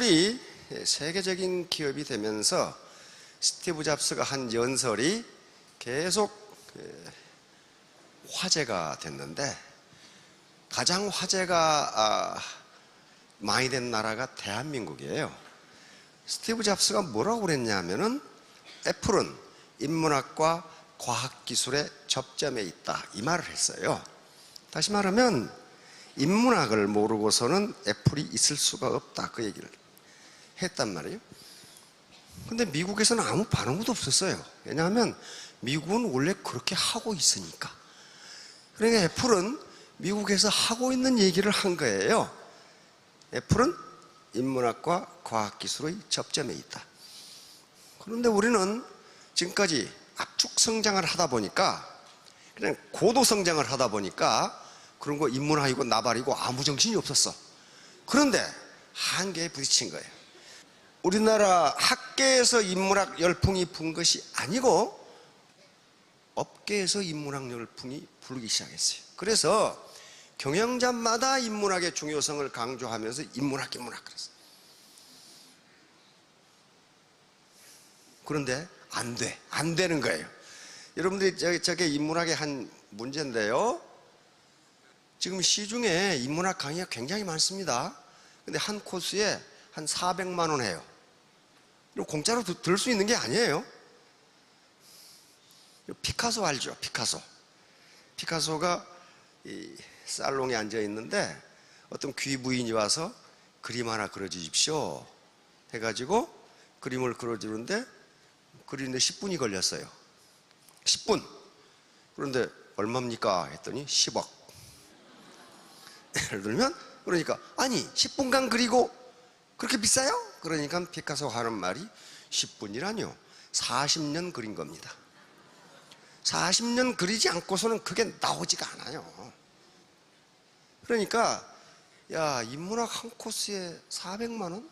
애플이 세계적인 기업이 되면서 스티브 잡스가 한 연설이 계속 화제가 됐는데, 가장 화제가 많이 된 나라가 대한민국이에요. 스티브 잡스가 뭐라고 그랬냐면은 애플은 인문학과 과학기술의 접점에 있다, 이 말을 했어요. 다시 말하면 인문학을 모르고서는 애플이 있을 수가 없다, 그 얘기를 했단 말이에요. 근데 미국에서는 아무 반응도 없었어요. 왜냐하면 미국은 원래 그렇게 하고 있으니까. 그러니까 애플은 미국에서 하고 있는 얘기를 한 거예요. 애플은 인문학과 과학기술의 접점에 있다. 그런데 우리는 지금까지 압축 성장을 하다 보니까, 그냥 고도 성장을 하다 보니까 그런 거 인문학이고 나발이고 아무 정신이 없었어. 그런데 한계에 부딪힌 거예요. 우리나라 학계에서 인문학 열풍이 분 것이 아니고 업계에서 인문학 열풍이 불기 시작했어요. 그래서 경영자마다 인문학의 중요성을 강조하면서 인문학 그랬어요. 그런데 안 되는 거예요. 여러분들이 저게 인문학의 한 문제인데요, 지금 시중에 인문학 강의가 굉장히 많습니다. 근데 한 코스에 한 400만 원 해요. 공짜로 들 수 있는 게 아니에요. 피카소 알죠? 피카소가 이 살롱에 앉아 있는데 어떤 귀부인이 와서 그림 하나 그려주십시오 해가지고 그림을 그려주는데 그리는데 10분이 걸렸어요. 10분. 그런데 얼마입니까? 했더니 10억. 예를 들면, 그러니까 아니 10분간 그리고 그렇게 비싸요? 그러니까 피카소가 하는 말이 10분이라뇨 40년 그린 겁니다. 40년 그리지 않고서는 그게 나오지가 않아요. 그러니까 야, 인문학 한 코스에 400만 원?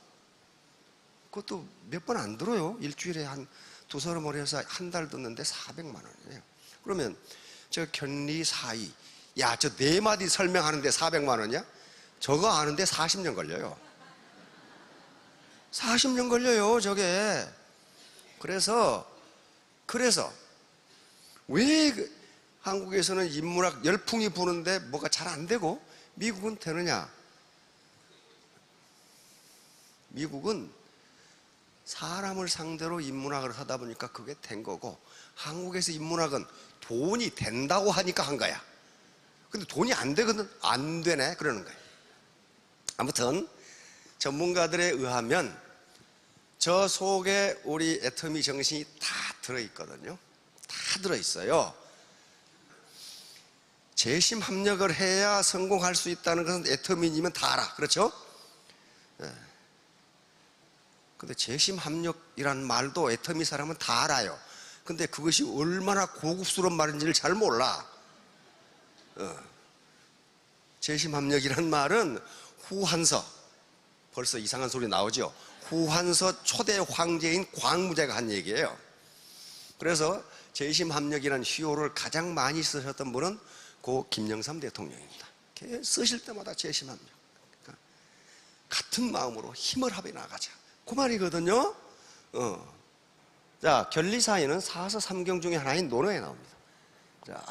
그것도 몇 번 안 들어요. 일주일에 한 두세 번 해서 한 달 듣는데 400만 원이에요. 그러면 저 견리 사이, 야, 저 네 마디 설명하는데 400만 원이야? 저거 아는데 40년 걸려요. 40년 걸려요, 저게. 그래서 왜 한국에서는 인문학 열풍이 부는데 뭐가 잘 안 되고 미국은 되느냐? 미국은 사람을 상대로 인문학을 하다 보니까 그게 된 거고, 한국에서 인문학은 돈이 된다고 하니까 한 거야. 근데 돈이 안 되거든. 안 되네, 그러는 거예요. 아무튼 전문가들에 의하면 저 속에 우리 애터미 정신이 다 들어있거든요. 다 들어있어요. 재심 합력을 해야 성공할 수 있다는 것은 애터미님은 다 알아. 그렇죠? 네. 근데 재심 합력이란 말도 애터미 사람은 다 알아요. 근데 그것이 얼마나 고급스러운 말인지를 잘 몰라. 재심 합력이란 말은 후한서, 벌써 이상한 소리 나오죠. 후한서 초대 황제인 광무제가 한 얘기예요. 그래서 재심 합력이라는 희호를 가장 많이 쓰셨던 분은 고 김영삼 대통령입니다. 쓰실 때마다 재심 합력, 그러니까 같은 마음으로 힘을 합해 나가자, 그 말이거든요. 자, 견리사의는 사서 삼경 중에 하나인 논어에 나옵니다. 자,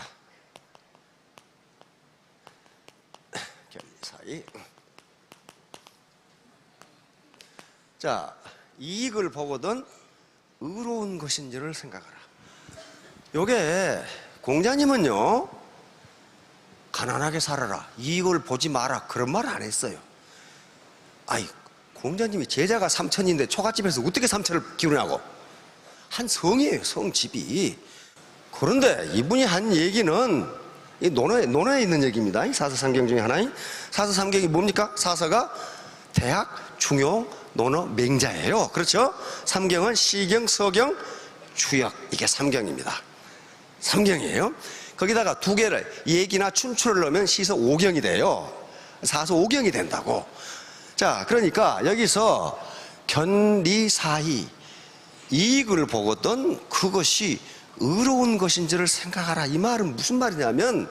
견리사의. 자, 이익을 보거든 의로운 것인지를 생각하라. 요게 공자님은요, 가난하게 살아라, 이익을 보지 마라, 그런 말 안 했어요. 아이, 공자님이 제자가 3천인데 초가집에서 어떻게 3천을 기르냐고. 한 성이에요, 성집이. 그런데 이분이 한 얘기는 이 논어에 있는 얘기입니다. 사서삼경 중에 하나인. 사서삼경이 뭡니까? 사서가 대학, 중용, 논어, 맹자예요. 그렇죠? 삼경은 시경, 서경, 주역, 이게 삼경입니다. 삼경이에요. 거기다가 두 개를, 예기나 춘추를 넣으면 시서 오경이 돼요. 사서 오경이 된다고. 자, 그러니까 여기서 견리사의, 이익을 보거든 그것이 의로운 것인지를 생각하라, 이 말은 무슨 말이냐면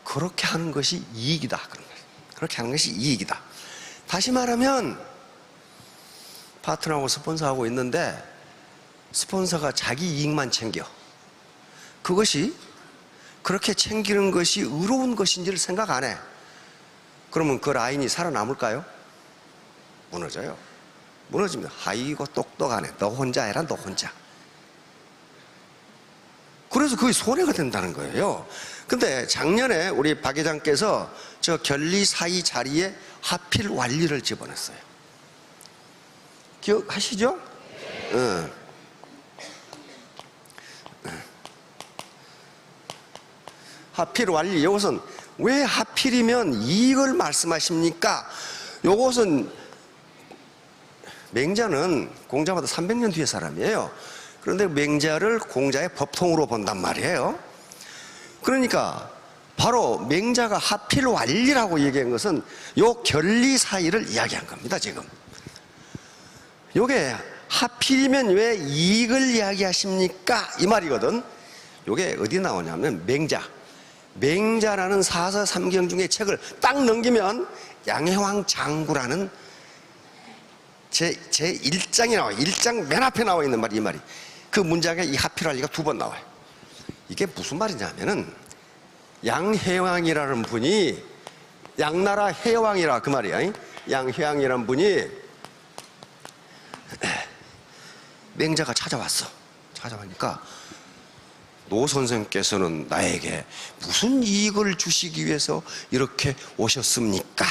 그렇게 하는 것이 이익이다, 그런 거예요. 그렇게 하는 것이 이익이다. 다시 말하면 파트너하고 스폰서하고 있는데 스폰서가 자기 이익만 챙겨. 그것이 그렇게 챙기는 것이 의로운 것인지를 생각 안 해. 그러면 그 라인이 살아남을까요? 무너져요. 무너집니다. 아이고 똑똑하네. 너 혼자 해라, 너 혼자. 그래서 그게 손해가 된다는 거예요. 근데 작년에 우리 박 회장께서 저 결리 사이 자리에 하필 완리를 집어넣었어요. 기억하시죠? 응. 하필 완리. 이것은 왜 하필이면 이익을 말씀하십니까? 이것은 맹자는 공자보다 300년 뒤의 사람이에요. 그런데 맹자를 공자의 법통으로 본단 말이에요. 그러니까 바로 맹자가 하필 완리라고 얘기한 것은 요 결리 사이를 이야기한 겁니다. 지금 요게 하필이면 왜 이익을 이야기하십니까? 이 말이거든. 요게 어디 나오냐면 맹자라는 사서 삼경 중에 책을 딱 넘기면 양해왕 장구라는 제 1장이 나와요. 1장 맨 앞에 나와 있는 말이 이 말이. 그 문장에 이 하필완리가 2번 나와요. 이게 무슨 말이냐면은 양해왕이라는 분이 양나라 해왕이라 그 말이야. 양해왕이라는 분이 맹자가 찾아왔으니까 노 선생께서는 나에게 무슨 이익을 주시기 위해서 이렇게 오셨습니까?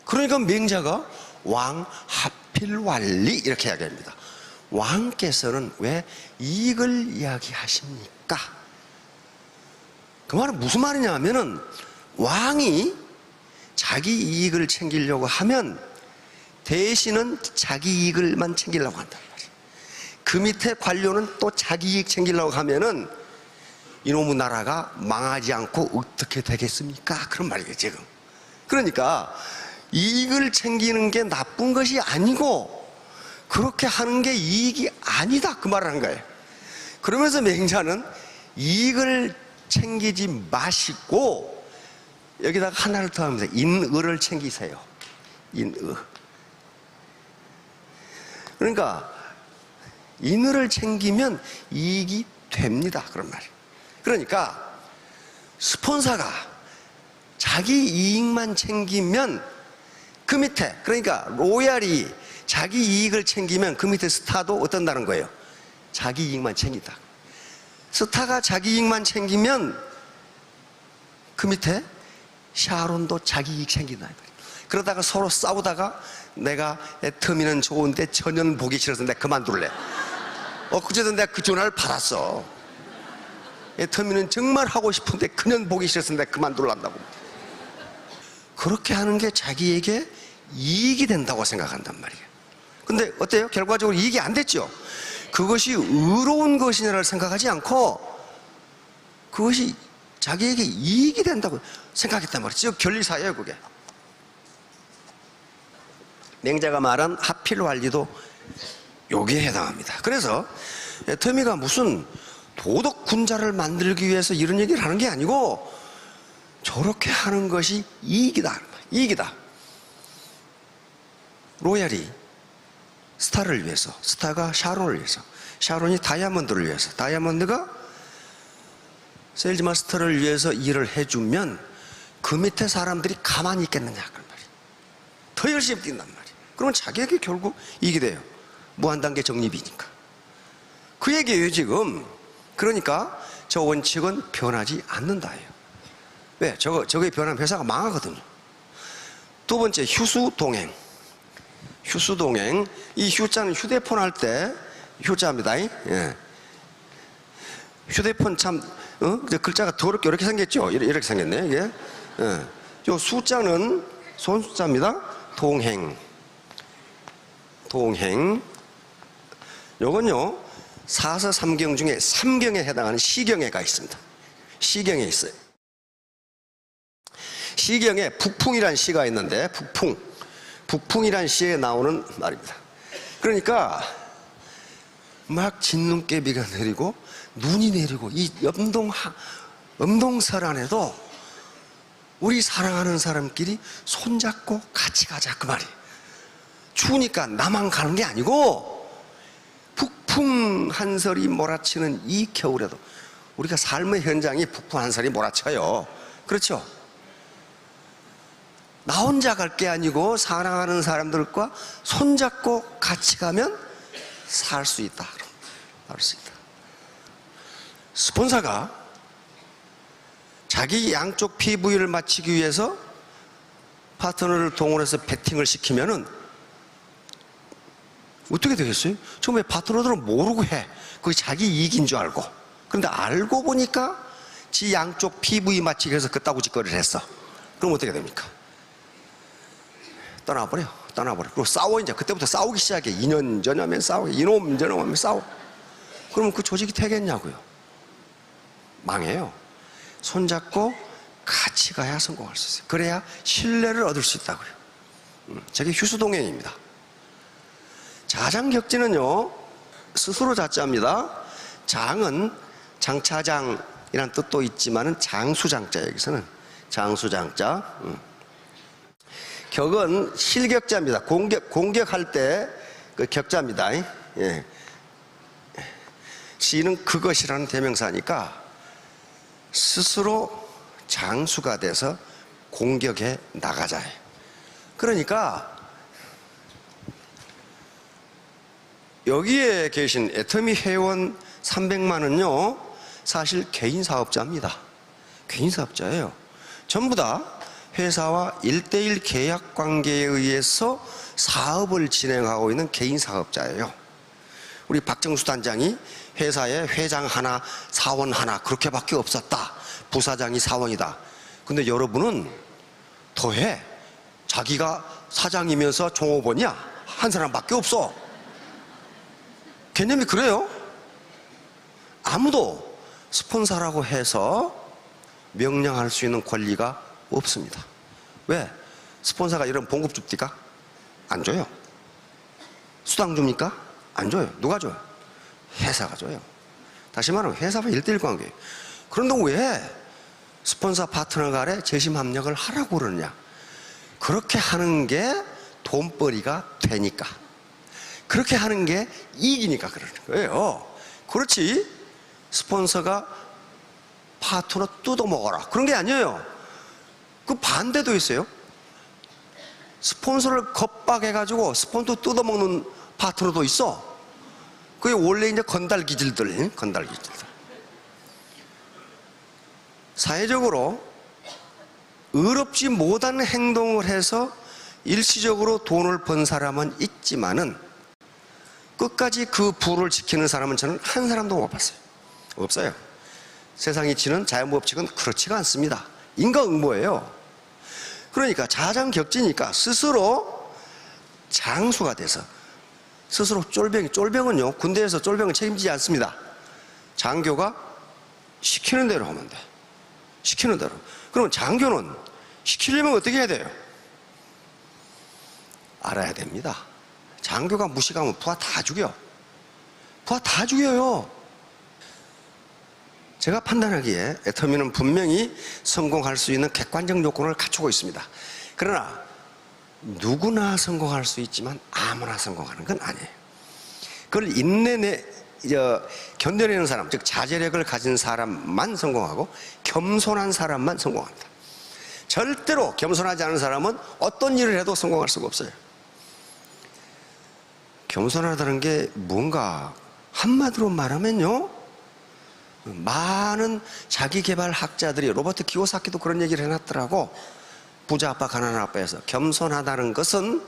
그러니까 맹자가 왕 하필완리 이렇게 이야기합니다. 왕께서는 왜 이익을 이야기하십니까? 그 말은 무슨 말이냐 하면은 왕이 자기 이익을 챙기려고 하면 대신은 자기 이익을만 챙기려고 한단 말이에요. 그 밑에 관료는 또 자기 이익 챙기려고 하면은 이놈의 나라가 망하지 않고 어떻게 되겠습니까? 그런 말이에요 지금. 그러니까 이익을 챙기는 게 나쁜 것이 아니고 그렇게 하는 게 이익이 아니다 그 말을 한 거예요. 그러면서 맹자는 이익을 챙기지 마시고 여기다가 하나를 더 합니다. 인의를 챙기세요. 인의. 그러니까 인의를 챙기면 이익이 됩니다 그런 말이에요. 그러니까 스폰서가 자기 이익만 챙기면 그 밑에, 그러니까 로얄이 자기 이익을 챙기면 그 밑에 스타도 어떤다는 거예요? 자기 이익만 챙긴다. 스타가 자기 이익만 챙기면 그 밑에 샤론도 자기 이익 챙긴다. 그러다가 서로 싸우다가 내가 애터미는 좋은데 전혀는 보기 싫어서 내가 그만둘래. 그제도 내가 그 전화를 받았어. 애터미는 정말 하고 싶은데 그냥 보기 싫어서 내가 그만둘란다고. 그렇게 하는 게 자기에게 이익이 된다고 생각한단 말이에요. 근데 어때요? 결과적으로 이익이 안 됐죠. 그것이 의로운 것이냐를 생각하지 않고 그것이 자기에게 이익이 된다고 생각했단 말이죠. 결리사예요 그게. 맹자가 말한 하필완리도 여기에 해당합니다. 그래서 애터미가 무슨 도덕 군자를 만들기 위해서 이런 얘기를 하는 게 아니고 저렇게 하는 것이 이익이다. 이익이다. 로얄이 스타를 위해서, 스타가 샤론을 위해서, 샤론이 다이아몬드를 위해서, 다이아몬드가 세일즈마스터를 위해서 일을 해주면 그 밑에 사람들이 가만히 있겠느냐 그 말이에요. 더 열심히 뛴단 말이에요. 그러면 자기에게 결국 이익이 돼요. 무한단계 적립이니까. 그 얘기예요 지금. 그러니까 저 원칙은 변하지 않는다예요. 왜? 저게 변하면 회사가 망하거든요. 두 번째, 휴수동행. 휴수동행. 이 휴자는 휴대폰 할 때 휴자입니다. 예. 휴대폰 참 글자가 더럽게 이렇게 생겼죠. 이렇게 생겼네 이게. 예. 요 수자는 손수자입니다. 동행. 요건요 사서 삼경 중에 삼경에 해당하는 시경에가 있습니다. 시경에 있어요. 시경에 북풍이라는 시가 있는데 북풍이라는 시에 나오는 말입니다. 그러니까 막 진눈깨비가 내리고 눈이 내리고 이 엄동설 안에도 우리 사랑하는 사람끼리 손잡고 같이 가자 그 말이에요. 추우니까 나만 가는 게 아니고 북풍 한설이 몰아치는 이 겨울에도 우리가 삶의 현장이 북풍 한설이 몰아쳐요. 그렇죠? 나 혼자 갈 게 아니고 사랑하는 사람들과 손잡고 같이 가면 살 수 있다. 살 수 있다. 스폰서가 자기 양쪽 PV를 맞추기 위해서 파트너를 동원해서 배팅을 시키면은 어떻게 되겠어요? 처음에 파트너들은 모르고 해. 그게 자기 이익인 줄 알고. 그런데 알고 보니까 지 양쪽 PV 맞추기 위해서 그따구 짓거리를 했어. 그럼 어떻게 됩니까? 떠나버려. 그리고 싸워. 이제 그때부터 싸우기 시작해. 2년 전하면 싸워. 이놈 저놈 하면 싸워. 그러면 그 조직이 되겠냐고요. 망해요. 손잡고 같이 가야 성공할 수 있어요. 그래야 신뢰를 얻을 수 있다고요. 저게 휴수동행입니다. 자장격지는요, 스스로 자자입니다. 장은 장차장이란 뜻도 있지만은 장수장자, 여기서는 장수장자. 격은 실격자입니다. 공격할 때 그 격자입니다. 예. 시는 그것이라는 대명사니까 스스로 장수가 돼서 공격해 나가자. 그러니까 여기에 계신 애터미 회원 300만은요 사실 개인 사업자입니다. 개인 사업자예요. 전부 다 회사와 1:1 계약 관계에 의해서 사업을 진행하고 있는 개인 사업자예요. 우리 박정수 단장이 회사에 회장 하나, 사원 하나 그렇게밖에 없었다. 부사장이 사원이다. 근데 여러분은 더해. 자기가 사장이면서 종업원이야. 한 사람밖에 없어. 개념이 그래요. 아무도 스폰서라고 해서 명령할 수 있는 권리가 없습니다. 왜? 스폰서가 이런 봉급 줍니까? 안 줘요. 수당 줍니까? 안 줘요. 누가 줘요? 회사가 줘요. 다시 말하면 회사와 1:1 관계예요. 그런데 왜 스폰서 파트너 간에 재심 합력을 하라고 그러느냐? 그렇게 하는 게 돈벌이가 되니까. 그렇게 하는 게 이익이니까 그러는 거예요. 그렇지 스폰서가 파트너 뜯어먹어라 그런 게 아니에요. 그 반대도 있어요. 스폰서를 겁박해가지고 스폰서 뜯어먹는 파트너도 있어. 그게 원래 이제 건달기질들. 사회적으로 의롭지 못한 행동을 해서 일시적으로 돈을 번 사람은 있지만은 끝까지 그 부를 지키는 사람은 저는 한 사람도 못 봤어요. 없어요. 세상이 치는 자연법칙은 그렇지가 않습니다. 인과응보예요. 그러니까 자장격지니까 스스로 장수가 돼서 스스로 쫄병은요 군대에서 쫄병은 책임지지 않습니다. 장교가 시키는 대로 하면 돼. 시키는 대로. 그러면 장교는 시키려면 어떻게 해야 돼요? 알아야 됩니다. 장교가 무식하면 부하 다 죽여. 부하 다 죽여요. 제가 판단하기에 애터미는 분명히 성공할 수 있는 객관적 요건을 갖추고 있습니다. 그러나 누구나 성공할 수 있지만 아무나 성공하는 건 아니에요. 그걸 견뎌내는 사람, 즉 자제력을 가진 사람만 성공하고 겸손한 사람만 성공합니다. 절대로 겸손하지 않은 사람은 어떤 일을 해도 성공할 수가 없어요. 겸손하다는 게 뭔가 한마디로 말하면요, 많은 자기개발 학자들이 로버트 키오사키도 그런 얘기를 해놨더라고. 부자 아빠 가난한 아빠에서 겸손하다는 것은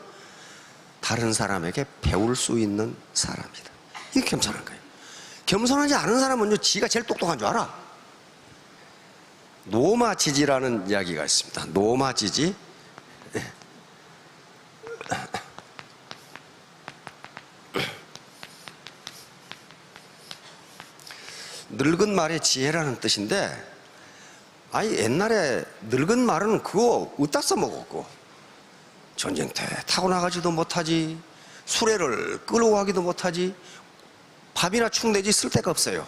다른 사람에게 배울 수 있는 사람이다. 이게 겸손한 거예요. 겸손하지 않은 사람은요 지가 제일 똑똑한 줄 알아. 노마지지라는 이야기가 있습니다. 노마지지. 늙은 말의 지혜라는 뜻인데, 아니 옛날에 늙은 말은 그거 어디다 써먹었고, 전쟁터에 타고 나가지도 못하지, 수레를 끌고 가기도 못하지, 밥이나 축내지 쓸 데가 없어요.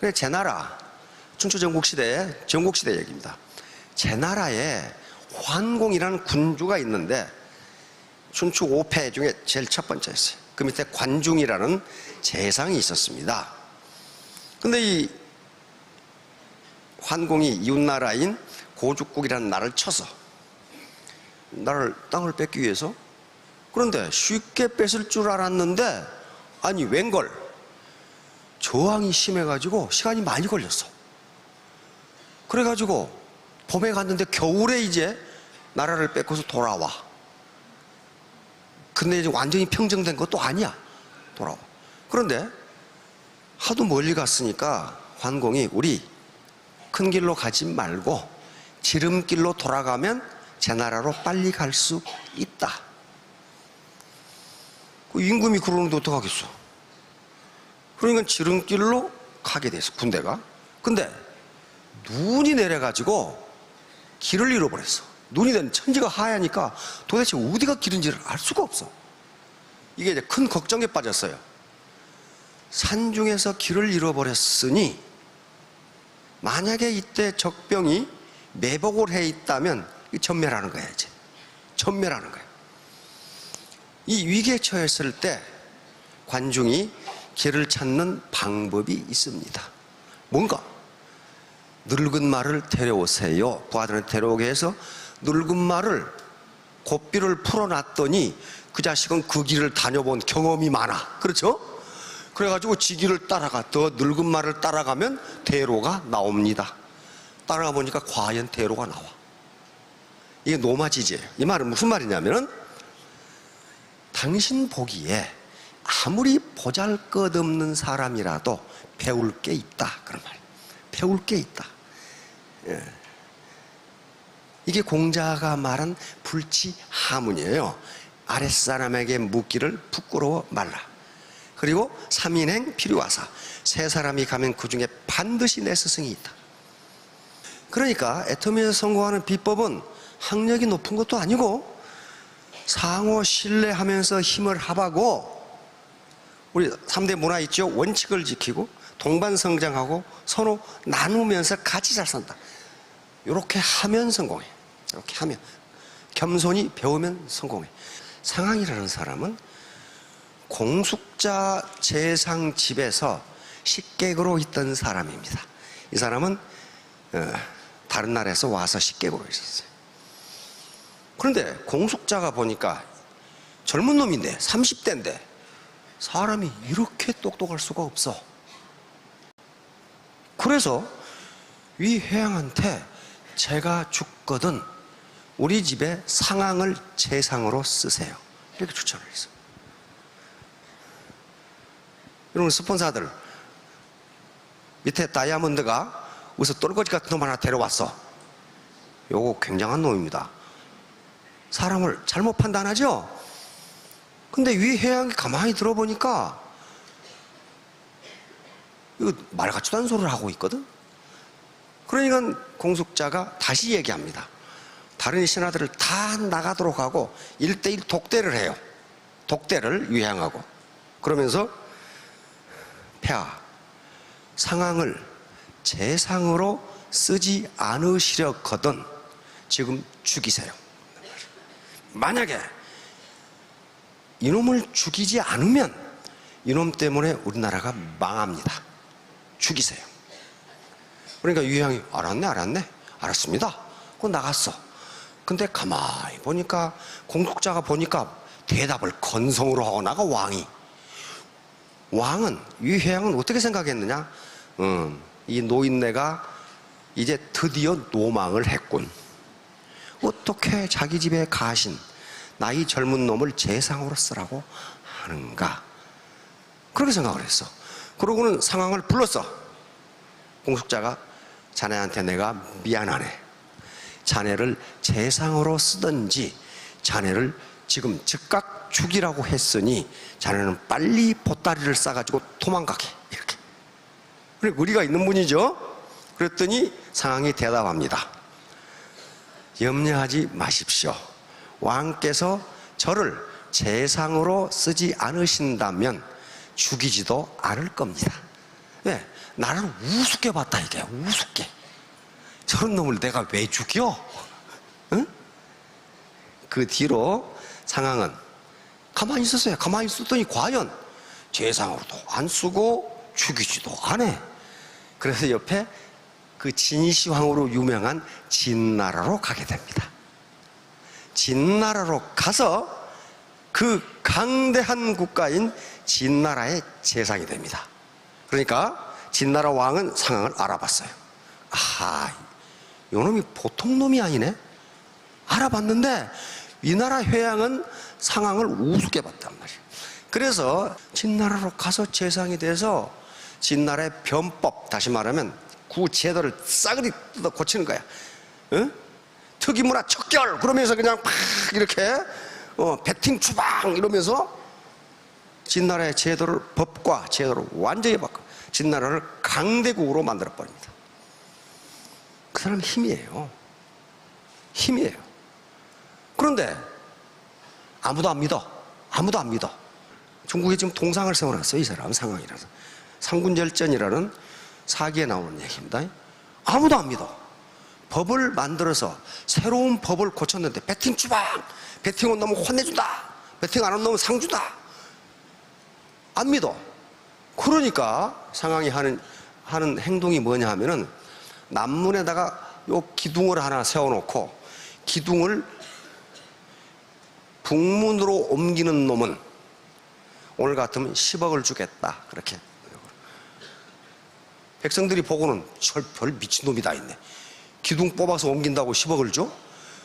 그래 제 나라 춘추전국시대 얘기입니다. 제 나라에 환공이라는 군주가 있는데 춘추 5패 중에 제일 첫 번째였어요. 그 밑에 관중이라는 재상이 있었습니다. 근데 이 환공이 이웃나라인 고죽국이라는 나라를 쳐서 나라를 땅을 뺏기 위해서, 그런데 쉽게 뺏을 줄 알았는데 아니 웬걸 저항이 심해가지고 시간이 많이 걸렸어. 그래가지고 봄에 갔는데 겨울에 이제 나라를 뺏고서 돌아와. 근데 이제 완전히 평정된 것도 아니야. 돌아와. 그런데 하도 멀리 갔으니까 환공이 우리 큰 길로 가지 말고 지름길로 돌아가면 제 나라로 빨리 갈 수 있다. 그 임금이 그러는데 어떡하겠어. 그러니까 지름길로 가게 됐어, 군대가. 근데 눈이 내려가지고 길을 잃어버렸어. 눈이 내린 천지가 하얘니까 도대체 어디가 길인지를 알 수가 없어. 이게 이제 큰 걱정에 빠졌어요. 산중에서 길을 잃어버렸으니 만약에 이때 적병이 매복을 해 있다면 전멸하는 거야. 이제 전멸하는 거야. 이 위기에 처했을 때 관중이 길을 찾는 방법이 있습니다. 뭔가 늙은 말을 데려오세요. 부하들한테 데려오게 해서 늙은 말을 고삐를 풀어놨더니 그 자식은 그 길을 다녀본 경험이 많아. 그렇죠? 그래가지고 지 길을 따라가, 더 늙은 말을 따라가면 대로가 나옵니다. 따라가 보니까 과연 대로가 나와. 이게 노마지지예요. 이 말은 무슨 말이냐면은 당신 보기에 아무리 보잘것없는 사람이라도 배울 게 있다, 그런 말. 배울 게 있다. 예. 이게 공자가 말한 불치하문이에요. 아랫사람에게 묻기를 부끄러워 말라. 그리고 3인행 필요하사, 세 사람이 가면 그 중에 반드시 내 스승이 있다. 그러니까 애터미에서 성공하는 비법은 학력이 높은 것도 아니고 상호 신뢰하면서 힘을 합하고, 우리 3대 문화 있죠. 원칙을 지키고 동반성장하고 서로 나누면서 같이 잘 산다. 이렇게 하면 성공해. 이렇게 하면, 겸손히 배우면 성공해. 상황이라는 사람은 공숙자 재상 집에서 식객으로 있던 사람입니다. 이 사람은 다른 나라에서 와서 식객으로 있었어요. 그런데 공숙자가 보니까 젊은 놈인데 30대인데 사람이 이렇게 똑똑할 수가 없어. 그래서 위 회양한테 제가 죽거든 우리 집에 상황을 재상으로 쓰세요, 이렇게 추천을 했어요. 여러분, 스폰서들 밑에 다이아몬드가 어디서 똘거지 같은 놈 하나 데려왔어. 요거 굉장한 놈입니다. 사람을 잘못 판단하죠. 근데 위 회양이 가만히 들어보니까 이거 말 같지도 않은 소리를 하고 있거든. 그러니까 공숙자가 다시 얘기합니다. 다른 신하들을 다 나가도록 하고 1대1 독대를 해요. 독대를 위향하고. 그러면서 폐하, 상황을 재상으로 쓰지 않으시려거든 지금 죽이세요. 만약에 이놈을 죽이지 않으면 이놈 때문에 우리나라가 망합니다. 죽이세요. 그러니까 유향이 알았네 알았습니다. 그거 나갔어. 근데 가만히 보니까 공숙자가 보니까 대답을 건성으로 하고 나가. 왕은, 유혜양은 어떻게 생각했느냐? 이 노인네가 이제 드디어 노망을 했군. 어떻게 자기 집에 가신 나이 젊은 놈을 재상으로 쓰라고 하는가? 그렇게 생각을 했어. 그러고는 상황을 불렀어. 공숙자가 자네한테 내가 미안하네. 자네를 재상으로 쓰든지 자네를 지금 즉각 죽이라고 했으니 자네는 빨리 보따리를 싸가지고 도망가게. 이렇게. 그래, 의리가 있는 분이죠. 그랬더니 상황이 대답합니다. 염려하지 마십시오. 왕께서 저를 재상으로 쓰지 않으신다면 죽이지도 않을 겁니다. 왜? 나를 우습게 봤다 이게. 우습게. 저런 놈을 내가 왜 죽여? 응? 그 뒤로 상황은 가만히 있었어요. 가만히 있었더니 과연 제상으로도 안 쓰고 죽이지도 않아. 그래서 옆에 그 진시황으로 유명한 진나라로 가게 됩니다. 진나라로 가서 그 강대한 국가인 진나라의 재상이 됩니다. 그러니까 진나라 왕은 상황을 알아봤어요. 아, 요놈이 보통 놈이 아니네. 알아봤는데 이 나라 회양은 상황을 우습게 봤단 말이에요. 그래서 진나라로 가서 재상이 돼서 진나라의 변법, 다시 말하면 구제도를 싸그리 뜯어 고치는 거야. 응? 특이문화 척결 그러면서 그냥 팍 이렇게 배팅 추방 이러면서 진나라의 제도를, 법과 제도를 완전히 바꿔 진나라를 강대국으로 만들어 버립니다. 그 사람 힘이에요. 힘이에요. 그런데 아무도 안 믿어. 아무도 안 믿어. 중국에 지금 동상을 세워놨어요. 이 사람 상황이라서. 상군절전이라는 사기에 나오는 얘기입니다. 아무도 안 믿어. 법을 만들어서 새로운 법을 고쳤는데 배팅 추방, 배팅은 너무 혼내준다, 배팅 안 하면 너무 상 준다, 안 믿어. 그러니까 상황이 하는 행동이 뭐냐 하면은 남문에다가 요 기둥을 하나 세워놓고 기둥을 북문으로 옮기는 놈은 오늘 같으면 10억을 주겠다. 그렇게 백성들이 보고는 별 미친놈이 다 있네. 기둥 뽑아서 옮긴다고 10억을 줘?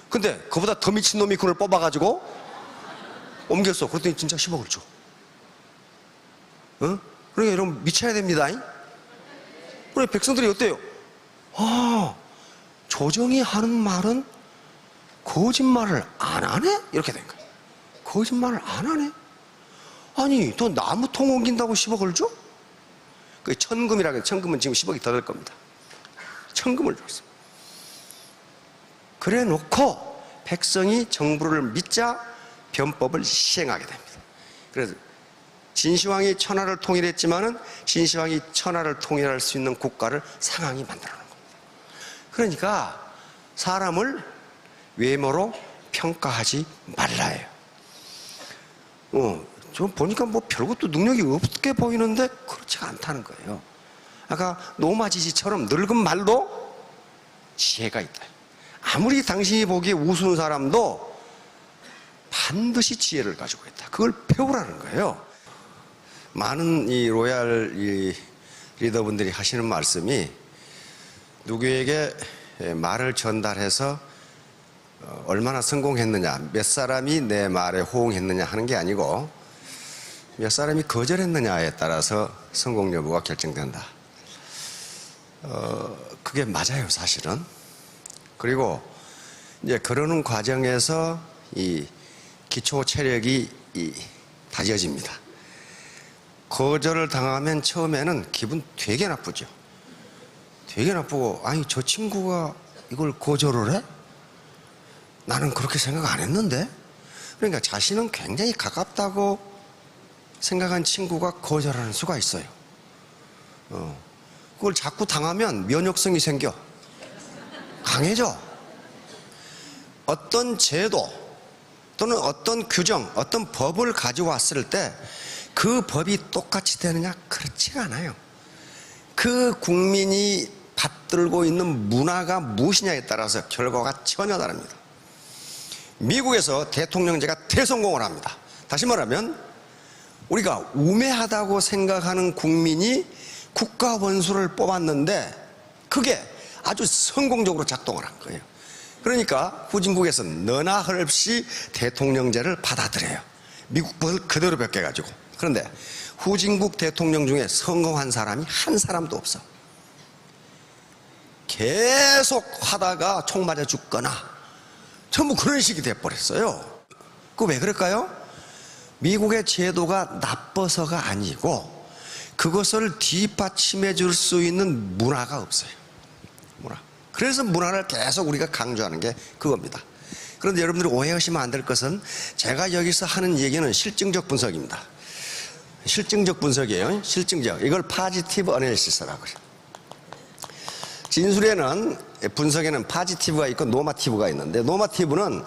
근데 그보다 더 미친놈이 그걸 뽑아가지고 옮겼어. 그랬더니 진짜 10억을 줘. 어? 그러니까 여러분 미쳐야 됩니다. 그래 백성들이 어때요? 아, 조정이 하는 말은 거짓말을 안 하네? 이렇게 된 거예요. 거짓말을 안 하네? 아니 너 나무통 옮긴다고 10억을 줘? 그게 천금이라고 해요. 천금은 지금 10억이 더 될 겁니다. 천금을 줬어. 그래 놓고 백성이 정부를 믿자 변법을 시행하게 됩니다. 그래서 진시황이 천하를 통일했지만은 진시황이 천하를 통일할 수 있는 국가를 상황이 만들어 놓은 겁니다. 그러니까 사람을 외모로 평가하지 말라예요. 저 보니까 뭐 별것도 능력이 없게 보이는데 그렇지가 않다는 거예요. 아까 노마지지처럼 늙은 말도 지혜가 있다. 아무리 당신이 보기에 우스운 사람도 반드시 지혜를 가지고 있다. 그걸 배우라는 거예요. 많은 이 로얄 리더분들이 하시는 말씀이 누구에게 말을 전달해서 얼마나 성공했느냐, 몇 사람이 내 말에 호응했느냐 하는 게 아니고 몇 사람이 거절했느냐에 따라서 성공 여부가 결정된다. 그게 맞아요, 사실은. 그리고 이제 그러는 과정에서 이 기초 체력이 다져집니다. 거절을 당하면 처음에는 기분 되게 나쁘죠. 되게 나쁘고, 아니 저 친구가 이걸 거절을 해? 나는 그렇게 생각 안 했는데? 그러니까 자신은 굉장히 가깝다고 생각한 친구가 거절하는 수가 있어요. 그걸 자꾸 당하면 면역성이 생겨. 강해져. 어떤 제도 또는 어떤 규정, 어떤 법을 가져왔을 때 그 법이 똑같이 되느냐? 그렇지가 않아요. 그 국민이 받들고 있는 문화가 무엇이냐에 따라서 결과가 전혀 다릅니다. 미국에서 대통령제가 대성공을 합니다. 다시 말하면 우리가 우매하다고 생각하는 국민이 국가 원수를 뽑았는데 그게 아주 성공적으로 작동을 한 거예요. 그러니까 후진국에서는 너나 헐없이 대통령제를 받아들여요. 미국 법을 그대로 벗겨가지고. 그런데 후진국 대통령 중에 성공한 사람이 한 사람도 없어. 계속 하다가 총 맞아 죽거나 전부 그런 식이 돼버렸어요. 그거 왜 그럴까요? 미국의 제도가 나빠서가 아니고 그것을 뒷받침해 줄 수 있는 문화가 없어요. 문화. 그래서 문화를 계속 우리가 강조하는 게 그겁니다. 그런데 여러분들이 오해하시면 안 될 것은 제가 여기서 하는 얘기는 실증적 분석입니다. 실증적 분석이에요. 실증적. 이걸 파지티브 어널리시스라고 그래요. 진술에는 분석에는 파지티브가 있고 노마티브가 있는데 노마티브는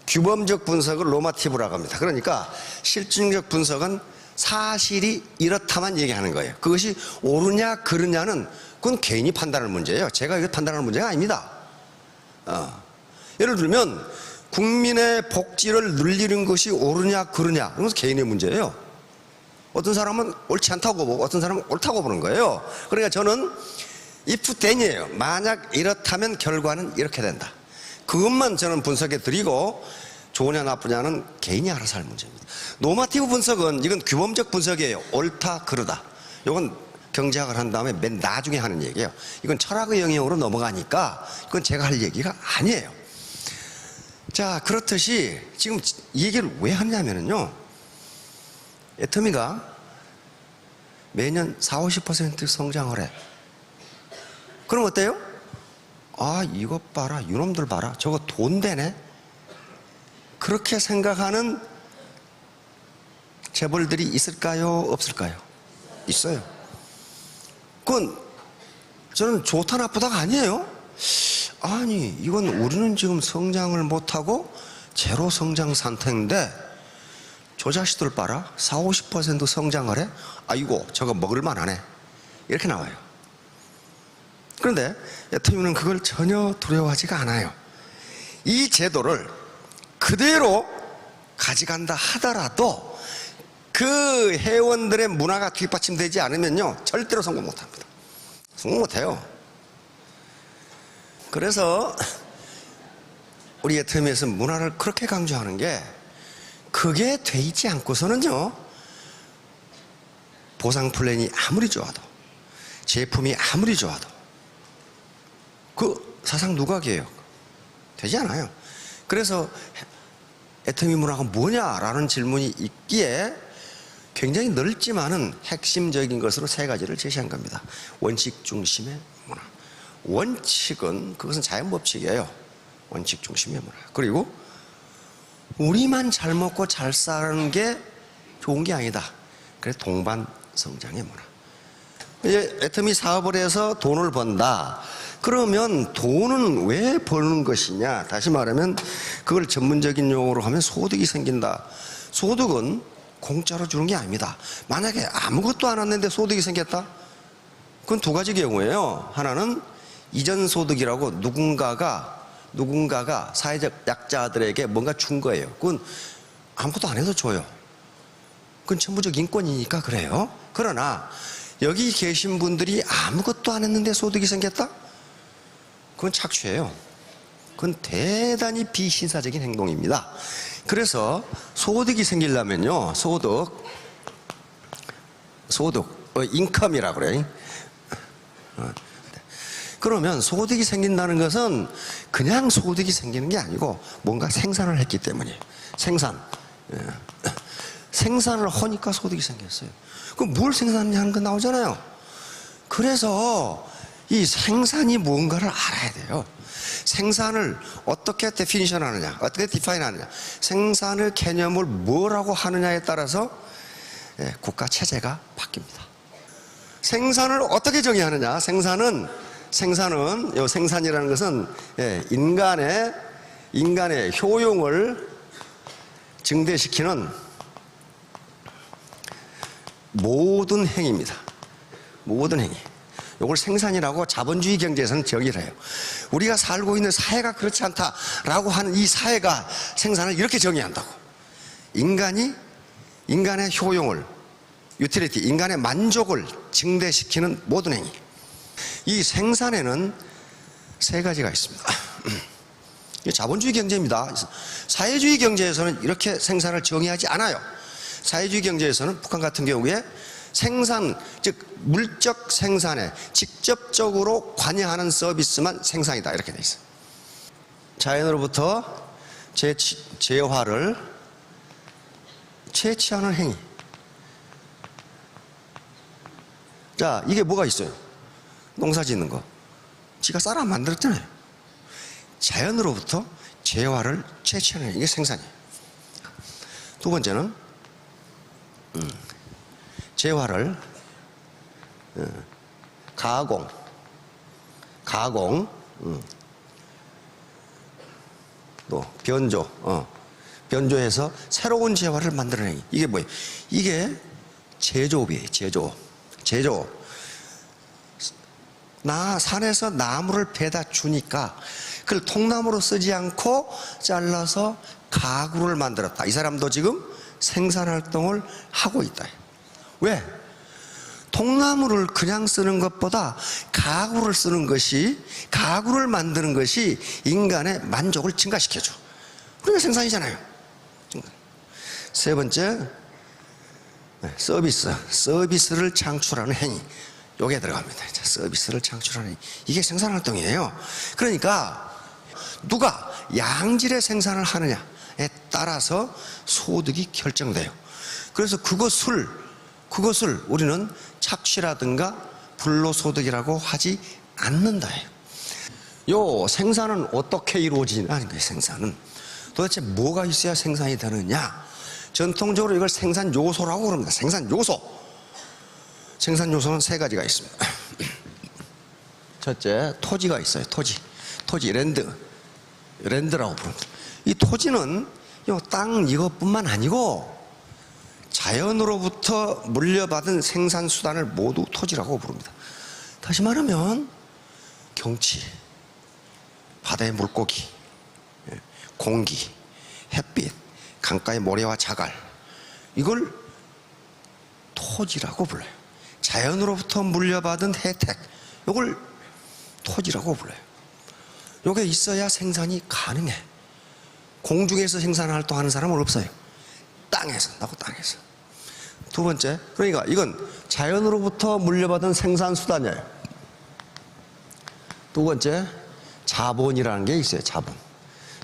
규범적 분석을 노마티브라고 합니다. 그러니까 실증적 분석은 사실이 이렇다만 얘기하는 거예요. 그것이 옳으냐 그르냐는 그건 개인이 판단할 문제예요. 제가 이거 판단하는 문제가 아닙니다. 예를 들면 국민의 복지를 늘리는 것이 옳으냐 그르냐, 그건 개인의 문제예요. 어떤 사람은 옳지 않다고 보고 어떤 사람은 옳다고 보는 거예요. 그러니까 저는 if then이에요. 만약 이렇다면 결과는 이렇게 된다. 그것만 저는 분석해 드리고 좋으냐 나쁘냐는 개인이 알아서 할 문제입니다. 노마티브 분석은 이건 규범적 분석이에요. 옳다 그르다. 이건 경제학을 한 다음에 맨 나중에 하는 얘기예요. 이건 철학의 영역으로 넘어가니까 이건 제가 할 얘기가 아니에요. 자, 그렇듯이 지금 이 얘기를 왜 하냐면요, 애터미가 매년 40~50% 성장을 해. 그럼 어때요? 아, 이것 봐라, 이놈들 봐라, 저거 돈 되네, 그렇게 생각하는 재벌들이 있을까요? 없을까요? 있어요. 그건 저는 좋다 나쁘다가 아니에요. 아니, 이건 우리는 지금 성장을 못하고 제로 성장 상태인데 저 자식들 봐라, 40~50% 성장을 해? 아이고, 저거 먹을만 하네, 이렇게 나와요. 그런데 애터미는 그걸 전혀 두려워하지가 않아요. 이 제도를 그대로 가져간다 하더라도 그 회원들의 문화가 뒷받침되지 않으면요, 절대로 성공 못합니다. 성공 못해요. 그래서 우리 애터미에서 문화를 그렇게 강조하는 게, 그게 돼 있지 않고서는요, 보상 플랜이 아무리 좋아도, 제품이 아무리 좋아도 그 사상 누각이에요. 되지 않아요. 그래서 애터미 문화가 뭐냐라는 질문이 있기에 굉장히 넓지만은 핵심적인 것으로 세 가지를 제시한 겁니다. 원칙 중심의 문화. 원칙은, 그것은 자연법칙이에요. 원칙 중심의 문화. 그리고 우리만 잘 먹고 잘 사는 게 좋은 게 아니다. 그래서 동반 성장의 문화. 이제 애터미 사업을 해서 돈을 번다. 그러면 돈은 왜 버는 것이냐? 다시 말하면 그걸 전문적인 용어로 하면 소득이 생긴다. 소득은 공짜로 주는 게 아닙니다. 만약에 아무것도 안 했는데 소득이 생겼다? 그건 두 가지 경우예요. 하나는 이전 소득이라고 누군가가 사회적 약자들에게 뭔가 준 거예요. 그건 아무것도 안 해도 줘요. 그건 천부적 인권이니까 그래요. 그러나 여기 계신 분들이 아무것도 안 했는데 소득이 생겼다? 그건 착취예요. 그건 대단히 비신사적인 행동입니다. 그래서 소득이 생기려면요, 인컴이라고 그래요. 그러면 소득이 생긴다는 것은 그냥 소득이 생기는 게 아니고 뭔가 생산을 했기 때문이에요. 생산을 하니까 소득이 생겼어요. 그럼 뭘 생산하냐는 거 나오잖아요. 그래서 이 생산이 뭔가를 알아야 돼요. 생산을 어떻게 데피니션 하느냐, 어떻게 디파인 하느냐, 생산의 개념을 뭐라고 하느냐에 따라서 국가 체제가 바뀝니다. 생산을 어떻게 정의하느냐? 생산은 요 생산이라는 것은 인간의 효용을 증대시키는 모든 행위입니다. 모든 행위. 이걸 생산이라고 자본주의 경제에서는 정의를 해요. 우리가 살고 있는 사회가 그렇지 않다라고 하는 이 사회가 생산을 이렇게 정의한다고. 인간의 효용을, 유틸리티, 인간의 만족을 증대시키는 모든 행위. 이 생산에는 세 가지가 있습니다. 자본주의 경제입니다. 사회주의 경제에서는 이렇게 생산을 정의하지 않아요. 사회주의 경제에서는 북한 같은 경우에 생산, 즉 물적 생산에 직접적으로 관여하는 서비스만 생산이다, 이렇게 돼 있어요. 자연으로부터 재화를 채취하는 행위. 자, 이게 뭐가 있어요? 농사 짓는 거. 지가 쌀아 만들었잖아요. 자연으로부터 재화를 채취하는 행위, 이게 생산이에요. 두 번째는 재화를 가공. 또 변조, 변조해서 새로운 재화를 만들어내기. 이게 뭐예요? 이게 제조업이에요. 제조업. 산에서 나무를 베다 주니까 그걸 통나무로 쓰지 않고 잘라서 가구를 만들었다. 이 사람도 지금 생산활동을 하고 있다. 왜? 통나무를 그냥 쓰는 것보다 가구를 쓰는 것이, 가구를 만드는 것이 인간의 만족을 증가시켜줘. 그러니까 생산이잖아요. 세 번째, 서비스를 창출하는 행위. 요게 들어갑니다. 서비스를 창출하는 행위. 이게 생산활동이에요. 그러니까 누가 양질의 생산을 하느냐에 따라서 소득이 결정돼요. 그래서 그것을 우리는 착취라든가 불로소득이라고 하지 않는다예요. 요 생산은 어떻게 이루어지냐는 거예요. 생산은 도대체 뭐가 있어야 생산이 되느냐? 전통적으로 이걸 생산 요소라고 그럽니다. 생산 요소는 세 가지가 있습니다. 첫째, 토지가 있어요. 토지 랜드라고 부릅니다. 이 토지는 요 땅 이것뿐만 아니고 자연으로부터 물려받은 생산수단을 모두 토지라고 부릅니다. 다시 말하면 경치, 바다의 물고기, 공기, 햇빛, 강가의 모래와 자갈, 이걸 토지라고 불러요. 자연으로부터 물려받은 혜택, 이걸 토지라고 불러요. 이게 있어야 생산이 가능해. 공중에서 생산활동하는 사람은 없어요. 땅에서. 두 번째, 그러니까 이건 자연으로부터 물려받은 생산수단이에요. 두 번째, 자본이라는 게 있어요.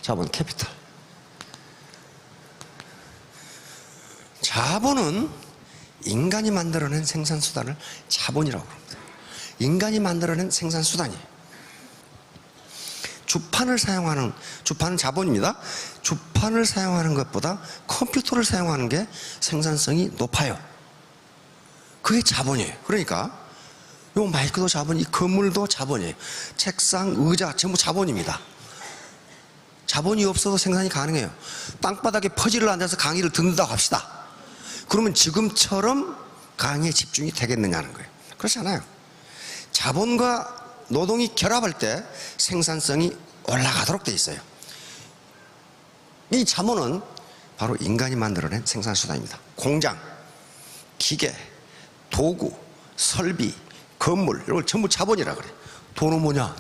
자본, 캐피탈. 자본은 인간이 만들어낸 생산수단을 자본이라고 합니다. 인간이 만들어낸 생산수단이에요. 주판은 자본입니다. 주판을 사용하는 것보다 컴퓨터를 사용하는 게 생산성이 높아요. 그게 자본이에요. 그러니까 요 마이크도 자본, 이 건물도 자본이에요. 책상, 의자 전부 자본입니다. 자본이 없어도 생산이 가능해요. 땅바닥에 퍼즐을 앉아서 강의를 듣는다고 합시다. 그러면 지금처럼 강의에 집중이 되겠느냐는 거예요. 그렇지 않아요. 자본과 노동이 결합할 때 생산성이 올라가도록 돼 있어요. 이 자본은 바로 인간이 만들어낸 생산수단입니다. 공장, 기계, 도구, 설비, 건물, 이걸 전부 자본이라 그래요. 돈은 뭐냐?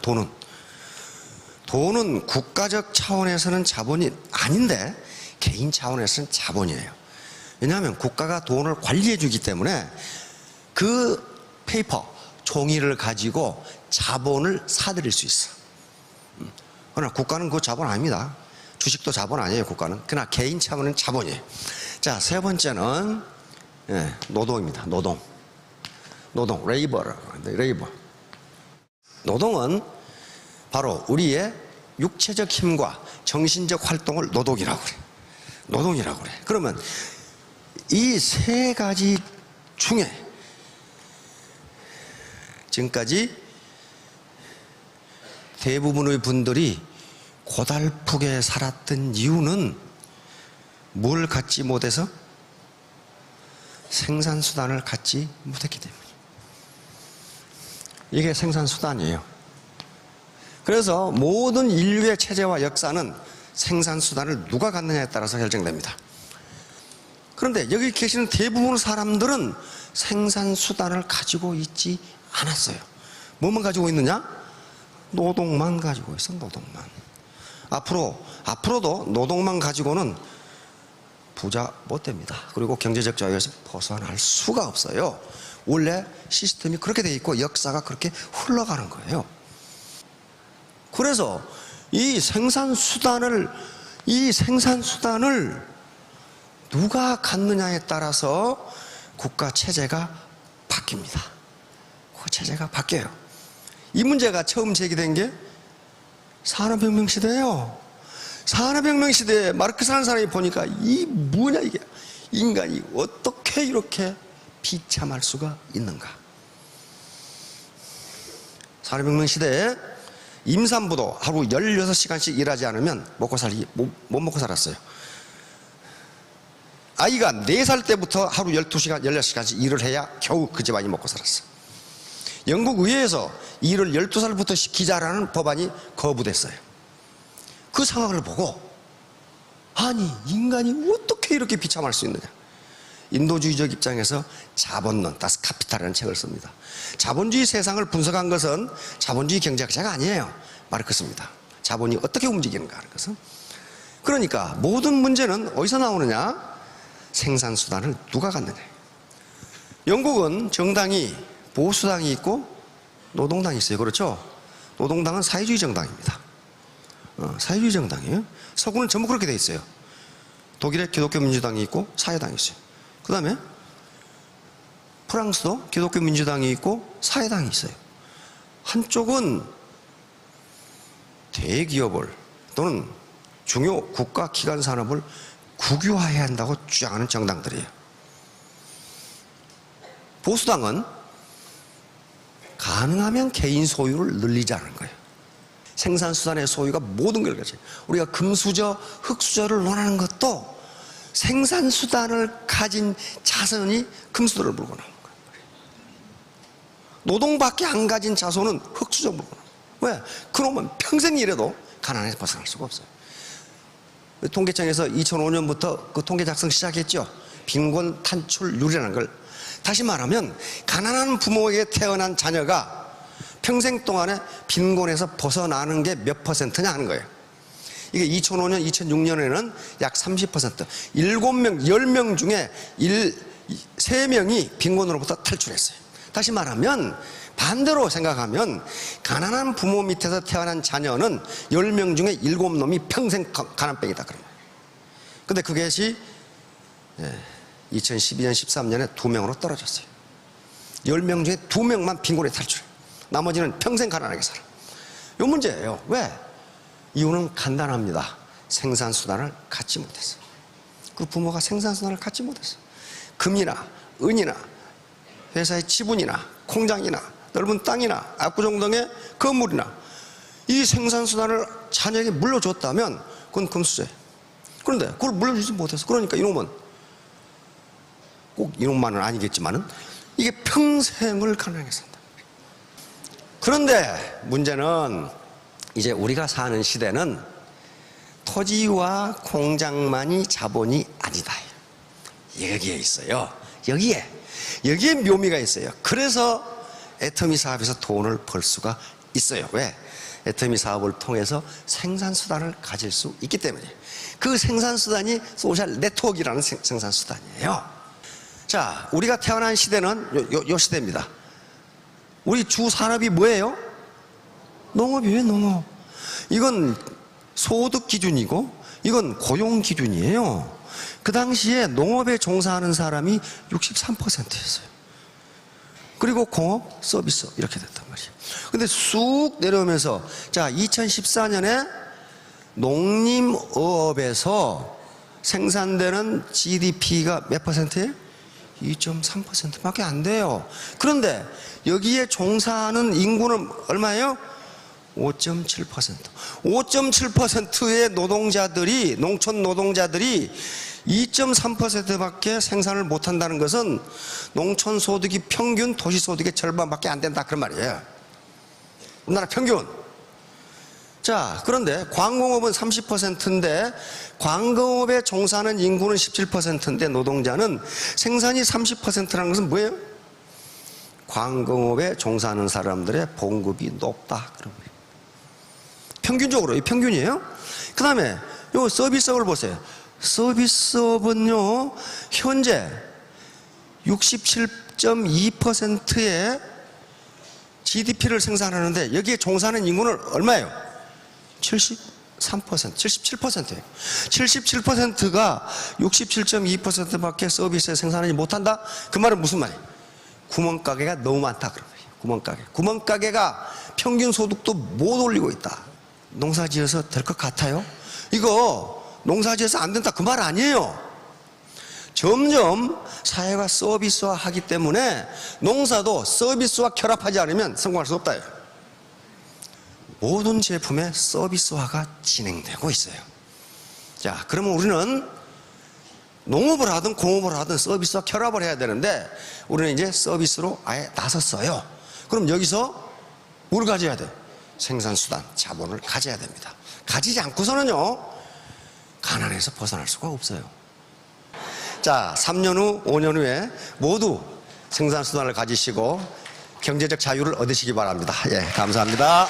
돈은 국가적 차원에서는 자본이 아닌데 개인 차원에서는 자본이에요. 왜냐하면 국가가 돈을 관리해 주기 때문에 그 종이를 가지고 자본을 사들일 수 있어. 그러나 국가는 그 자본 아닙니다. 주식도 자본 아니에요, 국가는. 그러나 개인 차원은 자본이에요. 자, 세 번째는 노동입니다. 노동, 레이버. 노동은 바로 우리의 육체적 힘과 정신적 활동을 노동이라고 그래. 그러면 이 세 가지 중에 지금까지 대부분의 분들이 고달프게 살았던 이유는 뭘 갖지 못해서? 생산수단을 갖지 못했기 때문이에요. 이게 생산수단이에요. 그래서 모든 인류의 체제와 역사는 생산수단을 누가 갖느냐에 따라서 결정됩니다. 그런데 여기 계시는 대부분의 사람들은 생산수단을 가지고 있지 않았어요. 뭐만 가지고 있느냐? 노동만 가지고 있어. 노동만. 앞으로도 노동만 가지고는 부자 못 됩니다. 그리고 경제적 자유에서 벗어날 수가 없어요. 원래 시스템이 그렇게 돼 있고 역사가 그렇게 흘러가는 거예요. 그래서 이 생산수단을 누가 갖느냐에 따라서 국가 체제가 바뀝니다. 그 체제가 바뀌어요. 이 문제가 처음 제기된 게 산업혁명 시대예요. 산업혁명 시대에 마르크스라는 사람이 보니까 이 뭐냐 이게, 인간이 어떻게 이렇게 비참할 수가 있는가. 산업혁명 시대에 임산부도 하루 16시간씩 일하지 않으면 못 먹고 살았어요. 아이가 4살 때부터 하루 12시간, 16시간씩 일을 해야 겨우 그 집안이 먹고 살았어. 영국 의회에서 일을 12살부터 시키자라는 법안이 거부됐어요. 그 상황을 보고 아니 인간이 어떻게 이렇게 비참할 수 있느냐. 인도주의적 입장에서 자본론, 다스 카피탈이라는 책을 씁니다. 자본주의 세상을 분석한 것은 자본주의 경제학자가 아니에요. 마르크스입니다. 자본이 어떻게 움직이는가 하는 것은. 그러니까 모든 문제는 어디서 나오느냐? 생산수단을 누가 갖느냐. 영국은 정당이 보수당이 있고 노동당이 있어요. 그렇죠? 노동당은 사회주의 정당입니다. 사회주의 정당이에요. 서구는 전부 그렇게 돼 있어요. 독일에 기독교 민주당이 있고 사회당이 있어요. 그 다음에 프랑스도 기독교 민주당이 있고 사회당이 있어요. 한쪽은 대기업을 또는 중요 국가 기관 산업을 국유화해야 한다고 주장하는 정당들이에요. 보수당은 가능하면 개인 소유를 늘리자는 거예요. 생산수단의 소유가 모든 걸 가져요. 우리가 금수저, 흑수저를 논하는 것도 생산수단을 가진 자손이 금수저를 물고 나오는 거예요. 노동밖에 안 가진 자손은 흑수저 물고 나오는 거예요. 왜? 그놈은 평생 일해도 가난에서 벗어날 수가 없어요. 통계청에서 2005년부터 그 통계 작성 시작했죠. 빈곤 탈출률이라는 걸. 다시 말하면 가난한 부모에게 태어난 자녀가 평생 동안에 빈곤에서 벗어나는 게 몇 퍼센트냐 하는 거예요. 이게 2005년, 2006년에는 약 30%, 7명, 10명 중에 3명이 빈곤으로부터 탈출했어요. 다시 말하면 반대로 생각하면 가난한 부모 밑에서 태어난 자녀는 10명 중에 7놈이 평생 가난뱅이다 그런 거예요. 근데 그것이 2012년, 13년에 2명으로 떨어졌어요. 10명 중에 2명만 빈곤에 탈출해요. 나머지는 평생 가난하게 살아. 이 문제예요. 왜? 이유는 간단합니다. 생산수단을 갖지 못했어. 그 부모가 생산수단을 갖지 못했어. 금이나 은이나 회사의 지분이나 공장이나 넓은 땅이나 압구정 등의 건물이나 이 생산수단을 자녀에게 물려줬다면 그건 금수저예요. 그런데 그걸 물려주지 못해서 그러니까 이놈은 꼭 이놈만은 아니겠지만은 이게 평생을 가난하게 산다. 그런데 문제는 이제 우리가 사는 시대는 토지와 공장만이 자본이 아니다. 여기에 있어요. 여기에 묘미가 있어요. 그래서 애터미 사업에서 돈을 벌 수가 있어요. 왜? 애터미 사업을 통해서 생산수단을 가질 수 있기 때문에. 그 생산수단이 소셜 네트워크라는 생산수단이에요. 자, 우리가 태어난 시대는 요 시대입니다. 우리 주 산업이 뭐예요? 농업이에요, 농업. 이건 소득 기준이고 이건 고용 기준이에요. 그 당시에 농업에 종사하는 사람이 63%였어요. 그리고 공업, 서비스 이렇게 됐단 말이에요. 근데 쑥 내려오면서 자, 2014년에 농림어업에서 생산되는 GDP가 몇 퍼센트예요? 2.3%밖에 안 돼요. 그런데 여기에 종사하는 인구는 얼마예요? 5.7%. 5.7%의 노동자들이, 농촌 노동자들이 2.3%밖에 생산을 못한다는 것은 농촌 소득이 평균 도시 소득의 절반밖에 안 된다 그런 말이에요. 우리나라 평균. 자, 그런데 광공업은 30%인데 광공업에 종사하는 인구는 17%인데 노동자는 생산이 30%라는 것은 뭐예요? 광공업에 종사하는 사람들의 봉급이 높다 그런 거예요. 평균적으로 이 평균이에요. 그 다음에 요 서비스업을 보세요. 서비스업은요 현재 67.2%의 GDP를 생산하는데 여기에 종사하는 인구는 얼마예요? 73%, 77%예요. 77%가 67.2%밖에 서비스에 생산하지 못한다? 그 말은 무슨 말이에요? 구멍가게가 너무 많다 그런 거예요. 구멍가게가 평균 소득도 못 올리고 있다. 농사지어서 될 것 같아요? 이거 농사지어서 안 된다 그 말 아니에요. 점점 사회가 서비스화 하기 때문에 농사도 서비스와 결합하지 않으면 성공할 수 없다. 모든 제품의 서비스화가 진행되고 있어요. 자, 그러면 우리는 농업을 하든 공업을 하든 서비스와 결합을 해야 되는데 우리는 이제 서비스로 아예 나섰어요. 그럼 여기서 뭘 가져야 돼? 생산수단, 자본을 가져야 됩니다. 가지지 않고서는요, 가난에서 벗어날 수가 없어요. 자, 3년 후, 5년 후에 모두 생산수단을 가지시고 경제적 자유를 얻으시기 바랍니다. 예, 감사합니다.